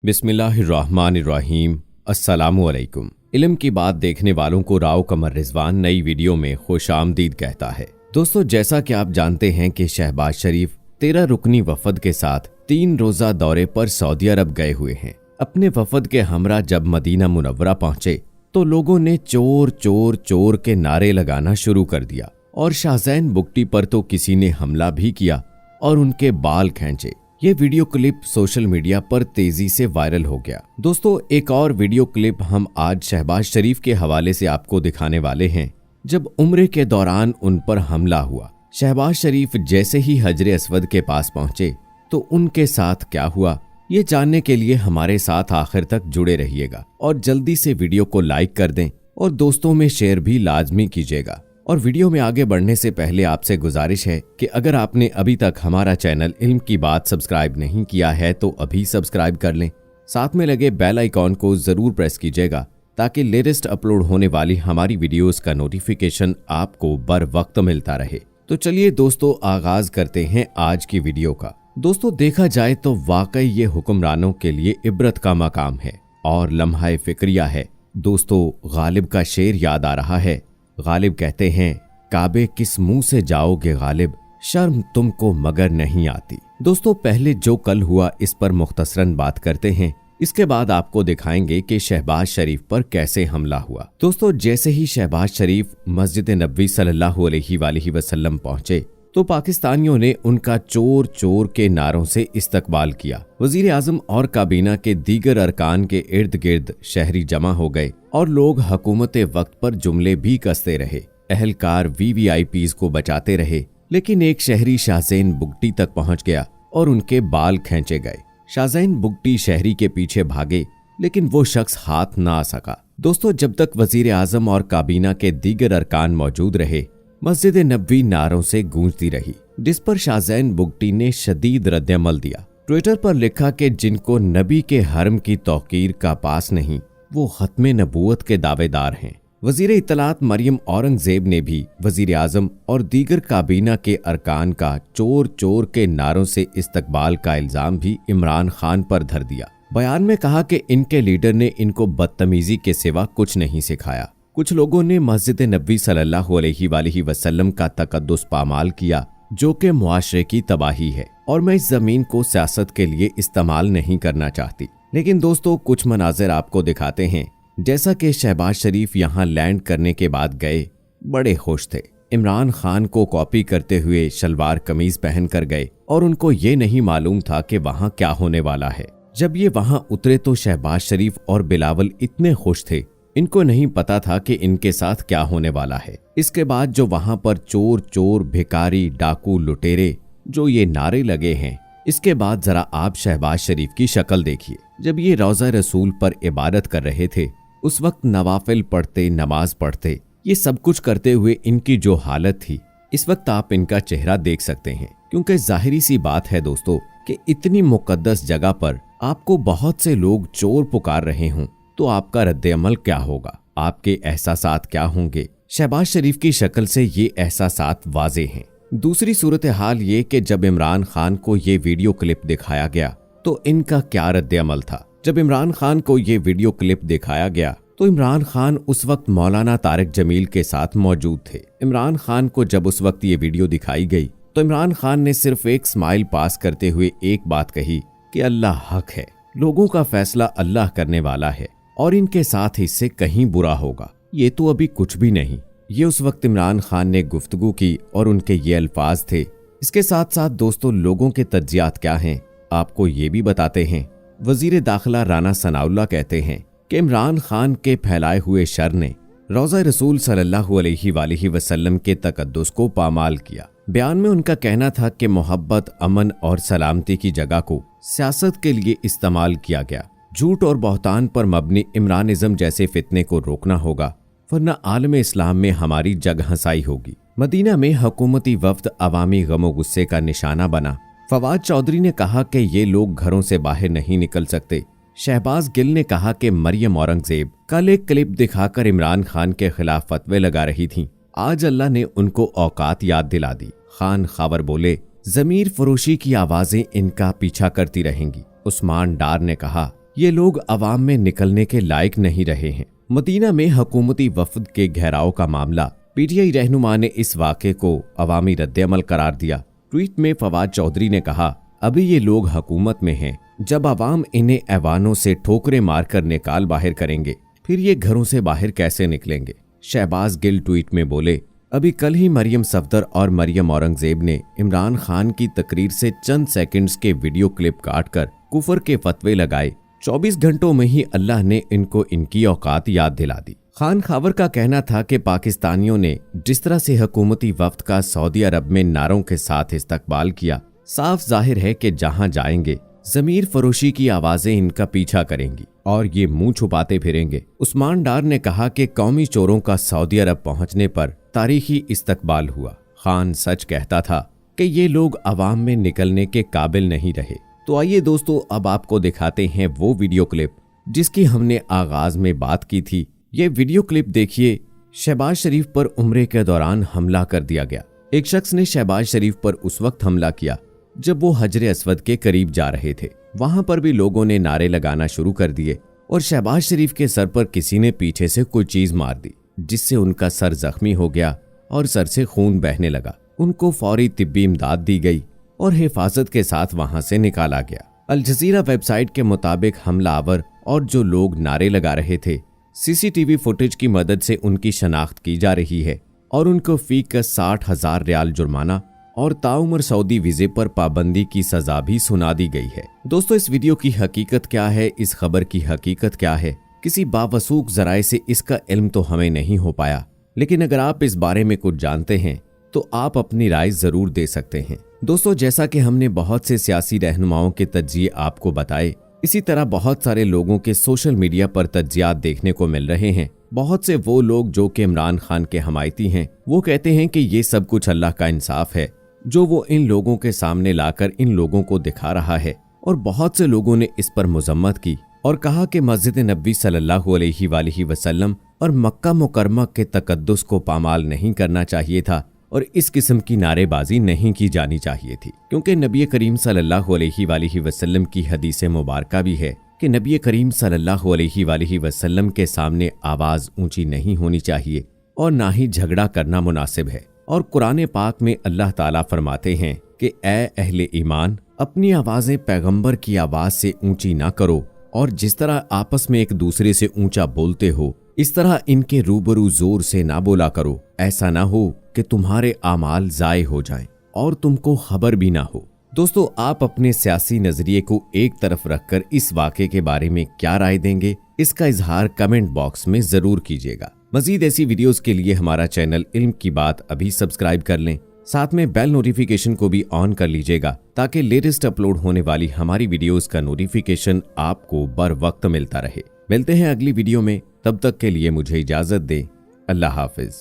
बिस्मिल्लाहिर्रहमानिर्रहीम। अस्सलामुअलैकुम। इल्म की बात देखने वालों को राव कमर रिजवान नई वीडियो में खुशामदीद कहता है। दोस्तों, जैसा कि आप जानते हैं कि शहबाज शरीफ 13 रुकनी वफद के साथ 3 रोजा दौरे पर सऊदी अरब गए हुए हैं। अपने वफद के हमरा जब मदीना मुनव्वरा पहुंचे तो लोगों ने चोर चोर चोर के नारे लगाना शुरू कर दिया और शाहज़ैन बुगटी पर तो किसी ने हमला भी किया और उनके बाल खींचे। ये वीडियो क्लिप सोशल मीडिया पर तेजी से वायरल हो गया। दोस्तों, एक और वीडियो क्लिप हम आज शहबाज शरीफ के हवाले से आपको दिखाने वाले हैं। जब उम्रे के दौरान उन पर हमला हुआ, शहबाज शरीफ जैसे ही हजरे अस्वद के पास पहुंचे तो उनके साथ क्या हुआ, ये जानने के लिए हमारे साथ आखिर तक जुड़े रहिएगा और जल्दी से वीडियो को लाइक कर दें और दोस्तों में शेयर भी लाजमी कीजिएगा। और वीडियो में आगे बढ़ने से पहले आपसे गुजारिश है कि अगर आपने अभी तक हमारा चैनल इल्म की बात सब्सक्राइब नहीं किया है तो अभी सब्सक्राइब कर लें। साथ में लगे बेल आइकॉन को जरूर प्रेस कीजिएगा ताकि लेटेस्ट अपलोड होने वाली हमारी वीडियोस का नोटिफिकेशन आपको बर वक्त मिलता रहे। तो चलिए दोस्तों, आगाज करते हैं आज की वीडियो का। दोस्तों, देखा जाए तो वाकई ये हुक्मरानों के लिए इबरत का मकाम है और लम्हा फिक्रिया है। दोस्तों, गालिब का शेर याद आ रहा है। गालिब कहते हैं, काबे किस मुंह से जाओगे गालिब, शर्म तुमको मगर नहीं आती। दोस्तों, पहले जो कल हुआ इस पर मुख्तसरन बात करते हैं, इसके बाद आपको दिखाएंगे कि शहबाज शरीफ पर कैसे हमला हुआ। दोस्तों, जैसे ही शहबाज शरीफ मस्जिद नबवी सल्लल्लाहु अलैहि वसल्लम पहुंचे तो पाकिस्तानियों ने उनका चोर चोर के नारों से इस्तकबाल किया। वजीर आजम और काबीना के दीगर अरकान के इर्द गिर्द शहरी जमा हो गए और लोग हुकूमत वक्त पर जुमले भी कसते रहे। अहलकार वीवीआईपीज़ को बचाते रहे, लेकिन एक शहरी शाहज़ैन बुगटी तक पहुंच गया और उनके बाल खींचे गए। शाहज़ैन बुगटी शहरी के पीछे भागे, लेकिन वो शख्स हाथ ना आ सका। दोस्तों, जब तक वजीर आजम और काबीना के दीगर अरकान मौजूद रहे, मस्जिद नबवी नारों से गूंजती रही, जिस पर शाहज़ैन बुगटी ने शदीद रद्दअमल दिया। ट्विटर पर लिखा कि जिनको नबी के हरम की तौकीर का पास नहीं, वो खत्मे नबूवत के दावेदार हैं। वजीर इत्तलात मरियम औरंगजेब ने भी वजीर आजम और दीगर काबीना के अरकान का चोर चोर के नारों से इस्तकबाल का इल्जाम भी इमरान खान पर धर दिया। बयान में कहा कि इनके लीडर ने इनको बदतमीजी के सिवा कुछ नहीं सिखाया। कुछ लोगों ने मस्जिद नबवी सल्लल्लाहु अलैहि वसल्लम का तकद्दुस पामाल किया, जो कि मुआशरे की तबाही है, और मैं इस जमीन को सियासत के लिए इस्तेमाल नहीं करना चाहती। लेकिन दोस्तों, कुछ मनाजिर आपको दिखाते हैं। जैसा कि शहबाज शरीफ यहाँ लैंड करने के बाद गए, बड़े खुश थे। इमरान खान को कॉपी करते हुए शलवार कमीज पहन कर गए और उनको ये नहीं मालूम था कि वहाँ क्या होने वाला है। जब ये वहाँ उतरे तो शहबाज शरीफ और बिलावल इतने खुश थे, इनको नहीं पता था कि इनके साथ क्या होने वाला है। इसके बाद जो वहां पर चोर चोर भिखारी डाकू लुटेरे जो ये नारे लगे हैं, इसके बाद जरा आप शहबाज शरीफ की शक्ल देखिए। जब ये रोज़ा रसूल पर इबादत कर रहे थे, उस वक्त नवाफिल पढ़ते, नमाज पढ़ते, ये सब कुछ करते हुए इनकी जो हालत थी, इस वक्त आप इनका चेहरा देख सकते हैं। क्योंकि जाहिरी सी बात है दोस्तों कि इतनी मुकद्दस जगह पर आपको बहुत से लोग चोर पुकार रहे हों तो आपका रद्द-ए-अमल क्या होगा, आपके एहसासात क्या होंगे। शहबाज शरीफ की शक्ल से ये एहसासात वाज़े हैं। दूसरी सूरत हाल ये कि जब इमरान खान को ये वीडियो क्लिप दिखाया गया तो इनका क्या रद्द-ए-अमल था। जब इमरान खान को ये वीडियो क्लिप दिखाया गया तो इमरान खान उस वक्त मौलाना तारिक जमील के साथ मौजूद थे। इमरान खान को जब उस वक्त ये वीडियो दिखाई गई तो इमरान खान ने सिर्फ एक स्माइल पास करते हुए एक बात कही कि अल्लाह हक है, लोगों का फैसला अल्लाह करने वाला है और इनके साथ इससे कहीं बुरा होगा, ये तो अभी कुछ भी नहीं। ये उस वक्त इमरान खान ने गुफ्तगू की और उनके ये अल्फाज थे। इसके साथ साथ दोस्तों, लोगों के तज्जियात क्या हैं आपको ये भी बताते हैं। वजीर दाखिला राना सनाउल्लाह कहते हैं कि इमरान खान के फैलाए हुए शर ने रोज़ा रसूल सल्लल्लाहु अलैहि वसल्लम के तकद्दुस को पामाल किया। बयान में उनका कहना था कि मोहब्बत, अमन और सलामती की जगह को सियासत के लिए इस्तेमाल किया गया। झूठ और बहतान पर मबनी इमरानिज्म जैसे फितने को रोकना होगा, वरना आलम इस्लाम में हमारी जग हंसाई होगी। मदीना में हुकूमती वफ्द अवामी गमो गुस्से का निशाना बना। फवाद चौधरी ने कहा कि ये लोग घरों से बाहर नहीं निकल सकते। शहबाज गिल ने कहा कि मरियम औरंगजेब कल एक क्लिप दिखाकर इमरान खान के खिलाफ फतवे लगा रही थीं। आज अल्लाह ने उनको औकात याद दिला दी। खान खावर बोले, जमीर फरोशी की आवाजें इनका पीछा करती रहेंगी। उस्मान डार ने कहा, ये लोग अवाम में निकलने के लायक नहीं रहे हैं। मदीना में हुकूमती वफद के घेराव का मामला। पीटीआई रहनुमा ने इस वाक़े को अवामी रद्द-ए-अमल करार दिया। ट्वीट में फवाद चौधरी ने कहा, अभी ये लोग हुकूमत में हैं, जब अवाम इन्हें ऐवानों से ठोकरें मारकर निकाल बाहर करेंगे, फिर ये घरों से बाहर कैसे निकलेंगे। शहबाज गिल ट्वीट में बोले, अभी कल ही मरियम सफदर और मरियम औरंगजेब ने इमरान खान की तकरीर से चंद सेकंड्स के वीडियो क्लिप काटकर कुफर के फतवे लगाए। 24 घंटों में ही अल्लाह ने इनको इनकी औकात याद दिला दी। खान खावर का कहना था कि पाकिस्तानियों ने जिस तरह से हुकूमती वफ्द का सऊदी अरब में नारों के साथ इस्तकबाल किया, साफ जाहिर है कि जहां जाएंगे ज़मीर फरोशी की आवाजें इनका पीछा करेंगी और ये मुंह छुपाते फिरेंगे। उस्मान डार ने कहा कि कौमी चोरों का सऊदी अरब पहुंचने पर तारीखी इस्तकबाल हुआ। खान सच कहता था कि ये लोग अवाम में निकलने के काबिल नहीं रहे। तो आइए दोस्तों, अब आपको दिखाते हैं वो वीडियो क्लिप जिसकी हमने आगाज में बात की थी। ये वीडियो क्लिप देखिए। शहबाज शरीफ पर उम्रे के दौरान हमला कर दिया गया। एक शख्स ने शहबाज शरीफ पर उस वक्त हमला किया जब वो हजरे अस्वद के करीब जा रहे थे। वहां पर भी लोगों ने नारे लगाना शुरू कर दिए और शहबाज शरीफ के सर पर किसी ने पीछे से कोई चीज मार दी, जिससे उनका सर जख्मी हो गया और सर से खून बहने लगा। उनको फौरी तिब्बी इमदाद दी गई और हिफाजत के साथ वहां से निकाला गया। अल जजीरा वेबसाइट के मुताबिक हमलावर और जो लोग नारे लगा रहे थे, सीसीटीवी फुटेज की मदद से उनकी शनाख्त की जा रही है और उनको फी का 60,000 रियाल जुर्माना और ताउम्र सऊदी वीजे पर पाबंदी की सजा भी सुना दी गई है। दोस्तों, इस वीडियो की हकीकत क्या है, इस खबर की हकीकत क्या है, किसी बावसूख जराए से इसका इल्म तो हमें नहीं हो पाया, लेकिन अगर आप इस बारे में कुछ जानते हैं तो आप अपनी राय जरूर दे सकते हैं। दोस्तों, जैसा कि हमने बहुत से सियासी रहनुमाओं के तज्जिए आपको बताए, इसी तरह बहुत सारे लोगों के सोशल मीडिया पर तज्जियात देखने को मिल रहे हैं। बहुत से वो लोग जो कि इमरान खान के हमायती हैं, वो कहते हैं कि ये सब कुछ अल्लाह का इंसाफ है जो वो इन लोगों के सामने लाकर इन लोगों को दिखा रहा है। और बहुत से लोगों ने इस पर मजम्मत की और कहा कि मस्जिद नबी सल्लल्लाहु अलैहि वसल्लम और मक्का मुकरमा के तकद्दुस को पामाल नहीं करना चाहिए था और इस किस्म की नारेबाजी नहीं की जानी चाहिए थी, क्योंकि नबी करीम सल्लल्लाहु अलैहि वसल्लम की हदीस मुबारका भी है कि नबी करीम सल्लल्लाहु अलैहि वसल्लम के सामने आवाज ऊंची नहीं होनी चाहिए और ना ही झगड़ा करना मुनासिब है। और कुरान पाक में अल्लाह ताला फरमाते हैं कि ए अहले ईमान, अपनी आवाजें पैगंबर की आवाज से ऊंची ना करो और जिस तरह आपस में एक दूसरे से ऊंचा बोलते हो, इस तरह इनके रूबरू जोर से ना बोला करो, ऐसा ना हो कि तुम्हारे आमाल जाए हो जाएं और तुमको खबर भी ना हो। दोस्तों, आप अपने सियासी नजरिए को एक तरफ रखकर इस वाक़े के बारे में क्या राय देंगे, इसका इजहार कमेंट बॉक्स में जरूर कीजिएगा। मजीद ऐसी वीडियोस के लिए हमारा चैनल इल्म की बात अभी सब्सक्राइब कर लें, साथ में बेल नोटिफिकेशन को भी ऑन कर लीजिएगा ताकि लेटेस्ट अपलोड होने वाली हमारी वीडियोस का नोटिफिकेशन आपको बर वक्त मिलता रहे। मिलते हैं अगली वीडियो में, तब तक के लिए मुझे इजाजत दें। अल्लाह हाफिज।